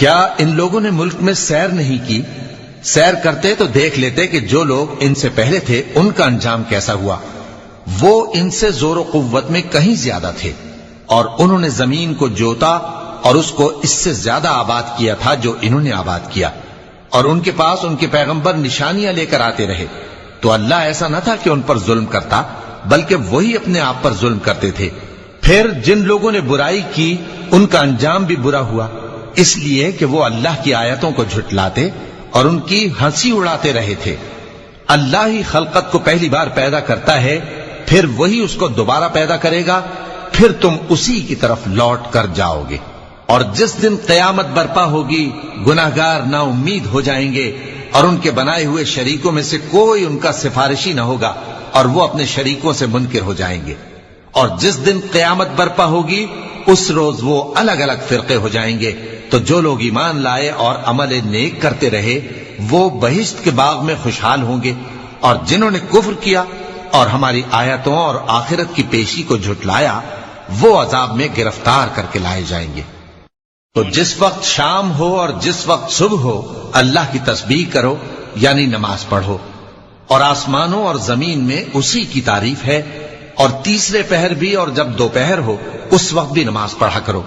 کیا ان لوگوں نے ملک میں سیر نہیں کی؟ سیر کرتے تو دیکھ لیتے کہ جو لوگ ان سے پہلے تھے ان کا انجام کیسا ہوا۔ وہ ان سے زور و قوت میں کہیں زیادہ تھے، اور انہوں نے زمین کو جوتا اور اس کو اس سے زیادہ آباد کیا تھا جو انہوں نے آباد کیا، اور ان کے پاس ان کے پیغمبر نشانیاں لے کر آتے رہے۔ تو اللہ ایسا نہ تھا کہ ان پر ظلم کرتا، بلکہ وہی اپنے آپ پر ظلم کرتے تھے۔ پھر جن لوگوں نے برائی کی ان کا انجام بھی برا ہوا، اس لیے کہ وہ اللہ کی آیتوں کو جھٹلاتے اور ان کی ہنسی اڑاتے رہے تھے۔ اللہ ہی خلقت کو پہلی بار پیدا کرتا ہے، پھر وہی اس کو دوبارہ پیدا کرے گا، پھر تم اسی کی طرف لوٹ کر جاؤ گے۔ اور جس دن قیامت برپا ہوگی گناہگار نا امید ہو جائیں گے، اور ان کے بنائے ہوئے شریکوں میں سے کوئی ان کا سفارشی نہ ہوگا، اور وہ اپنے شریکوں سے منکر ہو جائیں گے۔ اور جس دن قیامت برپا ہوگی اس روز وہ الگ الگ فرقے ہو جائیں گے، تو جو لوگ ایمان لائے اور عمل نیک کرتے رہے وہ بہشت کے باغ میں خوشحال ہوں گے، اور جنہوں نے کفر کیا اور ہماری آیتوں اور آخرت کی پیشی کو جھٹلایا وہ عذاب میں گرفتار کر کے لائے جائیں گے۔ تو جس وقت شام ہو اور جس وقت صبح ہو اللہ کی تسبیح کرو، یعنی نماز پڑھو، اور آسمانوں اور زمین میں اسی کی تعریف ہے، اور تیسرے پہر بھی اور جب دوپہر ہو اس وقت بھی نماز پڑھا کرو۔